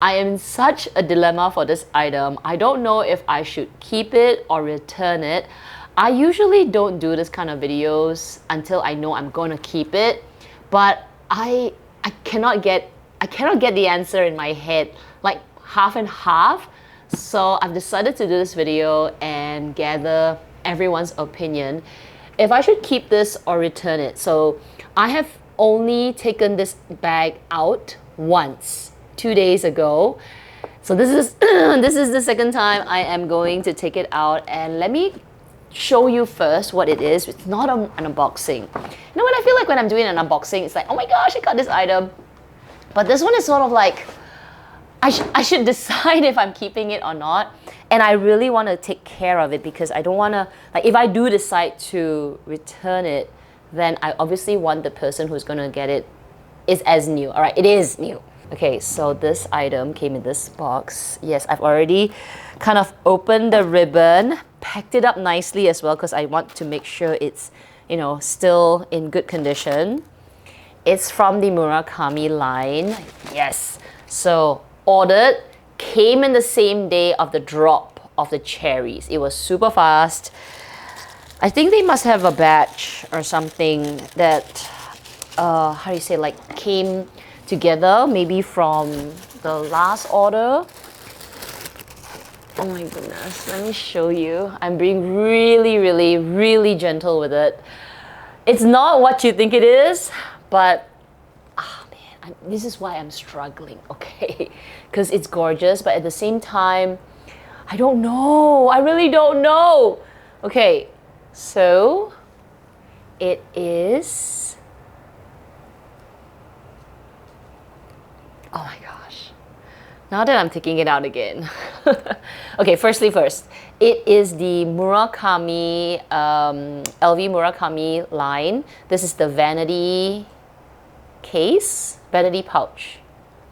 I am in such a dilemma for this item. I don't know if I should keep it or return it. I usually don't do this kind of videos until I know I'm going to keep it, but I cannot get the answer in my head, like half and half. So I've decided to do this video and gather everyone's opinion if I should keep this or return it. So I have only taken this bag out once, 2 days ago. So this is this is the second time I am going to take it out, and let me show you first what it is. It's not an unboxing. You know what I feel like when I'm doing an unboxing, it's like, oh my gosh, I got this item. But this one is sort of like, I should decide if I'm keeping it or not. And I really want to take care of it because I don't want to, like, if I do decide to return it, then I obviously want the person who's going to get it is as new. All right, it is new. Okay, so this item came in this box. Yes, I've already kind of opened the ribbon, packed it up nicely as well because I want to make sure it's, you know, still in good condition. It's from the Murakami line. Yes. So ordered, came in the same day of the drop of the cherries. It was super fast. I think they must have a batch or something that, how do you say, like came together maybe from the last order. Oh my goodness, let me show you. I'm being really gentle with it. It's not what you think it is, but man, this is why I'm struggling, okay? Because it's gorgeous, but at the same time, I don't know. I really don't know. Okay, so it is, oh my gosh. Now that I'm taking it out again. Okay, firstly first, it is the Murakami, LV Murakami line. This is the Vanity case, Vanity pouch.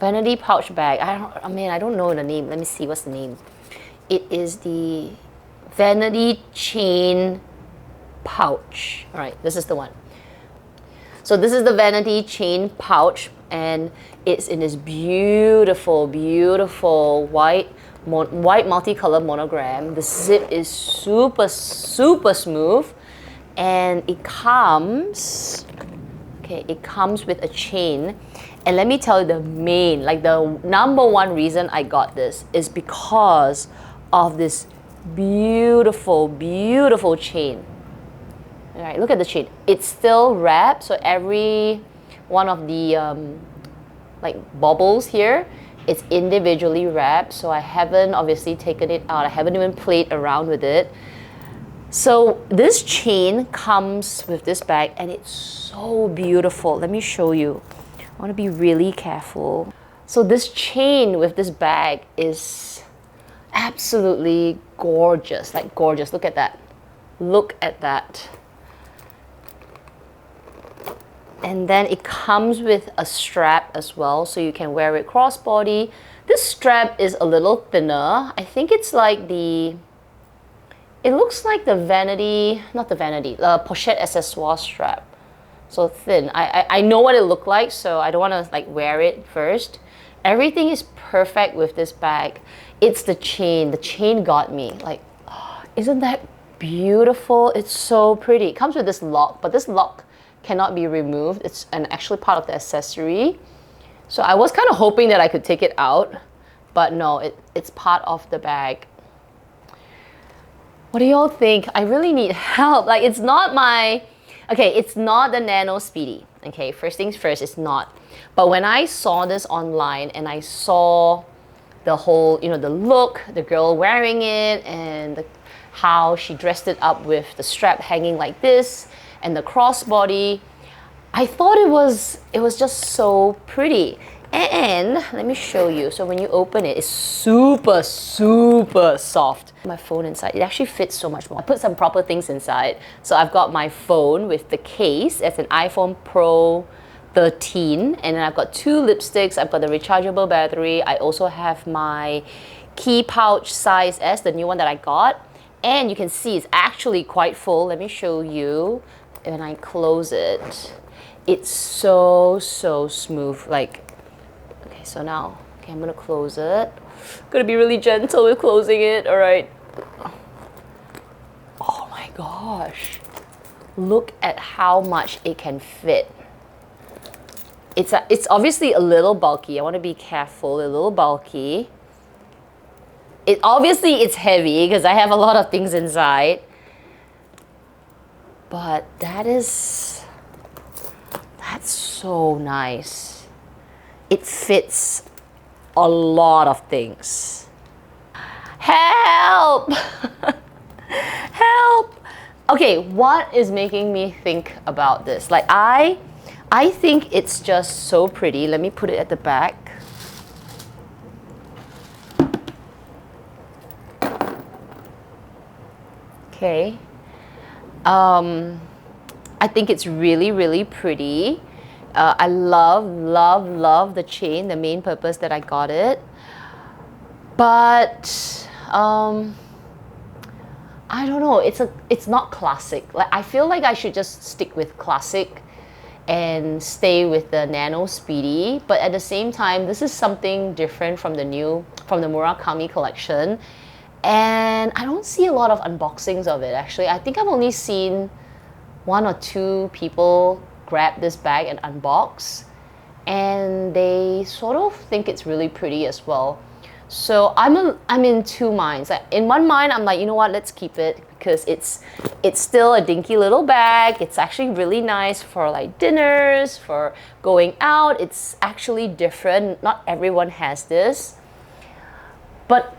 Vanity pouch bag. I don't know the name. Let me see, what's the name? It is the Vanity chain pouch. All right, this is the one. So this is the Vanity chain pouch, and it's in this beautiful white multicolored monogram. The zip is super smooth, and it comes with a chain. And let me tell you, the main, like the number one reason I got this is because of this beautiful chain. All right, look at the chain. It's still wrapped, so every one of the like bubbles here, it's individually wrapped. So I haven't obviously taken it out. I haven't even played around with it. So this chain comes with this bag, and it's so beautiful. Let me show you. I want to be really careful. So this chain with this bag is absolutely gorgeous, like gorgeous. Look at that. Look at that. And then it comes with a strap as well, so you can wear it crossbody. This strap is a little thinner. I think it's like the, it looks like the Vanity, not the Vanity, the pochette accessoire strap. So thin. I know what it looked like, so I don't want to like wear it first. Everything is perfect with this bag. It's the chain. The chain got me. Like, oh, isn't that beautiful? It's so pretty. It comes with this lock, but this lock cannot be removed. It's actually part of the accessory. So I was kind of hoping that I could take it out, but no, it's part of the bag. What do y'all think? I really need help. Like, it's not my, okay, it's not the Nano Speedy. Okay, first things first, it's not. But when I saw this online and I saw the whole, you know, the look, the girl wearing it, and how she dressed it up with the strap hanging like this, and the crossbody, I thought it was just so pretty. And let me show you. So when you open it, it's super soft. My phone inside, it actually fits so much more. I put some proper things inside. So I've got my phone with the case. It's an iPhone Pro 13, and then I've got 2 lipsticks. I've got the rechargeable battery. I also have my key pouch size S, the new one that I got. And you can see it's actually quite full. Let me show you. When I close it, it's so smooth. Like, okay, so now Okay, I'm gonna close it. Gonna be really gentle with closing it, all right. Oh my gosh. Look at how much it can fit. It's obviously a little bulky. I want to be careful, a little bulky. Obviously it's heavy because I have a lot of things inside. But that's so nice. It fits a lot of things. Help! Help! Okay, what is making me think about this? Like I think it's just so pretty. Let me put it at the back. Okay. I think it's really, really pretty. I love the chain, the main purpose that I got it. But I don't know, it's not classic. Like I feel like I should just stick with classic and stay with the Nano Speedy, but at the same time, this is something different from the Murakami collection, and I don't see a lot of unboxings of it actually. I think I've only seen 1 or 2 people grab this bag and unbox, and they sort of think it's really pretty as well. So I'm in 2 minds. In one mind, I'm like, you know what, let's keep it because it's still a dinky little bag. It's actually really nice for like dinners, for going out. It's actually different. Not everyone has this. But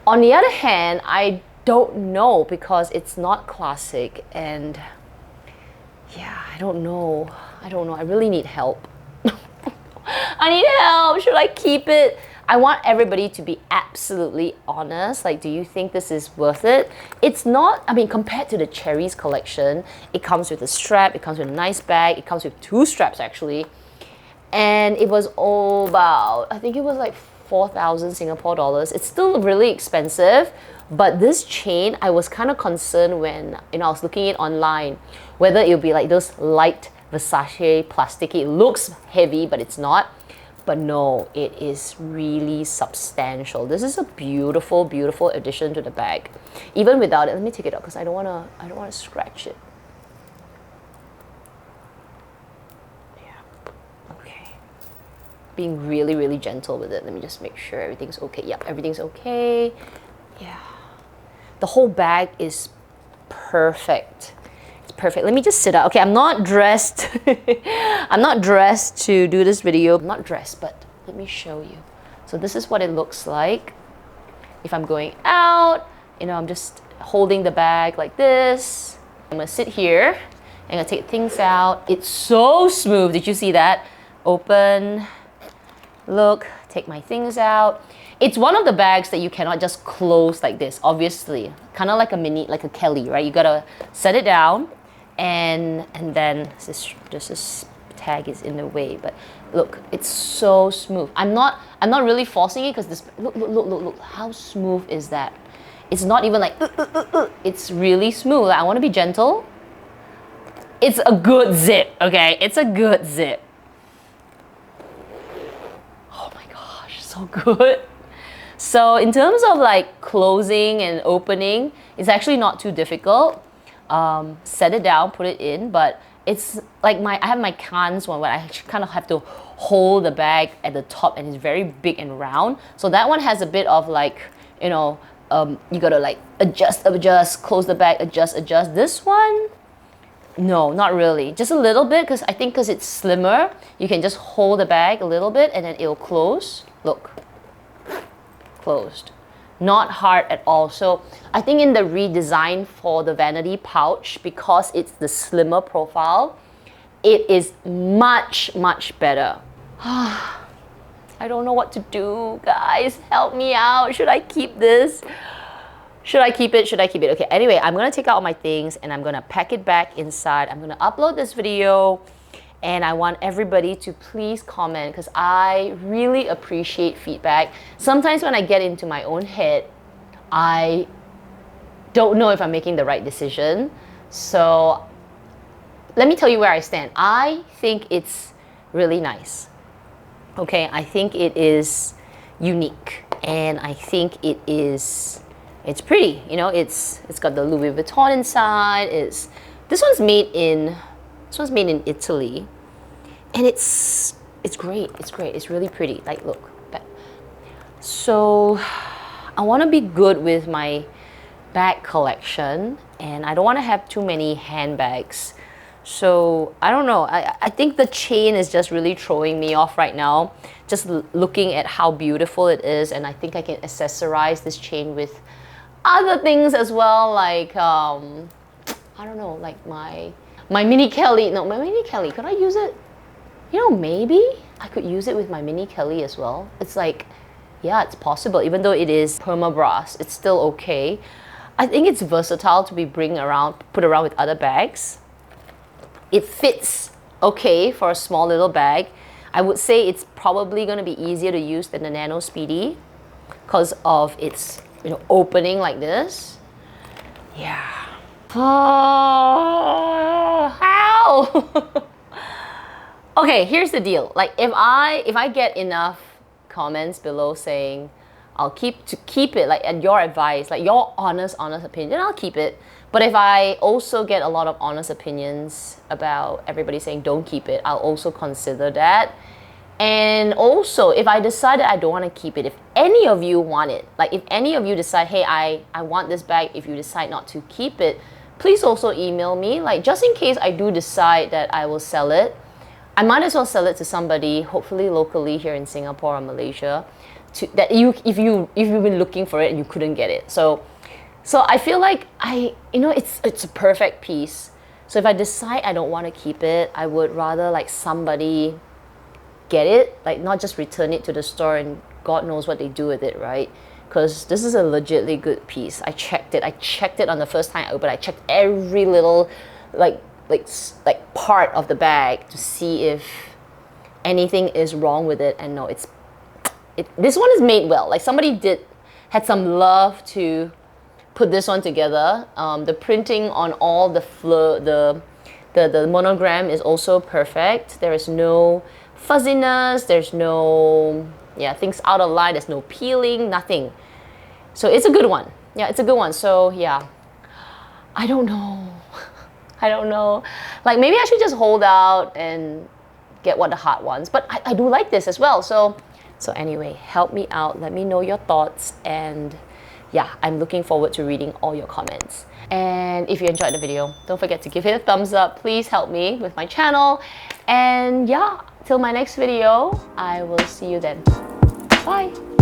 on the other hand, I don't know because it's not classic, and yeah, I don't know. I really need help. I need help. Should I keep it? I want everybody to be absolutely honest. Like, do you think this is worth it? It's not, I mean, compared to the Cherries collection, it comes with a strap, it comes with a nice bag, it comes with 2 straps actually. And it was all about, I think it was like 4,000 Singapore dollars. It's still really expensive, but this chain, I was kind of concerned when, I was looking it online, whether it would be like those light Versace plasticky. It looks heavy, but it's not. But no, it is really substantial. This is a beautiful, beautiful addition to the bag. Even without it, let me take it out because I don't wanna scratch it. Yeah. Okay. Being really, really gentle with it. Let me just make sure everything's okay. Yep, everything's okay. Yeah. The whole bag is perfect. Perfect. Let me just sit up. Okay, I'm not dressed. I'm not dressed to do this video. I'm not dressed, but let me show you. So this is what it looks like. If I'm going out, I'm just holding the bag like this. I'm gonna sit here. I'm gonna take things out. It's so smooth. Did you see that? Open, look, take my things out. It's one of the bags that you cannot just close like this, obviously. Kind of like a mini, like a Kelly, right? You gotta set it down. And then this tag is in the way, but look, it's so smooth. I'm not really forcing it because this look how smooth is that? It's not even like it's really smooth. I want to be gentle. It's a good zip, okay? It's a good zip. Oh my gosh, so good. So in terms of like closing and opening, it's actually not too difficult. Set it down, put it in, but it's like I have my Cannes one where I kind of have to hold the bag at the top, and it's very big and round. So that one has a bit of like, you gotta like adjust, close the bag, adjust. This one, no, not really. Just a little bit, because I think because it's slimmer, you can just hold the bag a little bit and then it'll close. Look, closed. Not hard at all. So I think in the redesign for the Vanity pouch, because it's the slimmer profile, it is much, much better. I don't know what to do, guys. Help me out. Should I keep this? Should I keep it? Should I keep it? Okay, anyway, I'm gonna take out all my things and I'm gonna pack it back inside. I'm gonna upload this video, and I want everybody to please comment because I really appreciate feedback. Sometimes when I get into my own head, I don't know if I'm making the right decision. So let me tell you where I stand. I think it's really nice. Okay, I think it is unique, and I think it's pretty. You know, it's got the Louis Vuitton inside. This one's made in Italy, and it's great. It's great. It's really pretty. Like, look. So I want to be good with my bag collection, and I don't want to have too many handbags. So I don't know. I think the chain is just really throwing me off right now. Just looking at how beautiful it is, and I think I can accessorize this chain with other things as well, like I don't know, like my mini Kelly. No, my mini Kelly. Could I use it? You know, maybe I could use it with my mini Kelly as well. It's like, yeah, it's possible. Even though it is perma brass, it's still okay. I think it's versatile to be put around with other bags. It fits okay for a small little bag. I would say it's probably going to be easier to use than the Nano Speedy because of its, you know, opening like this. Yeah. Oh, how? Okay, here's the deal. Like, if I get enough comments below saying I'll keep it, like, at your advice, like your honest opinion, then I'll keep it. But if I also get a lot of honest opinions about everybody saying don't keep it, I'll also consider that. And also, if I decide that I don't want to keep it, if any of you want it, like if any of you decide, hey, I want this bag, if you decide not to keep it, please also email me, like, just in case I do decide that I will sell it. I might as well sell it to somebody, hopefully locally here in Singapore or Malaysia, if you've been looking for it and you couldn't get it. So I feel like it's a perfect piece. So if I decide I don't want to keep it, I would rather like somebody get it, like not just return it to the store and God knows what they do with it, right? Because this is a legitly good piece. I checked it on the first time I opened. I checked every little like part of the bag to see if anything is wrong with it, and no, this one is made well. Like, somebody had some love to put this one together. The printing on all the monogram is also perfect. There is no fuzziness, there's no things out of line, there's no peeling, nothing. So it's a good one. Yeah, it's a good one. So yeah, I don't know. Like, maybe I should just hold out and get what the heart wants. But I do like this as well. So anyway, help me out. Let me know your thoughts. And yeah, I'm looking forward to reading all your comments. And if you enjoyed the video, don't forget to give it a thumbs up. Please help me with my channel. And yeah, till my next video, I will see you then. Bye.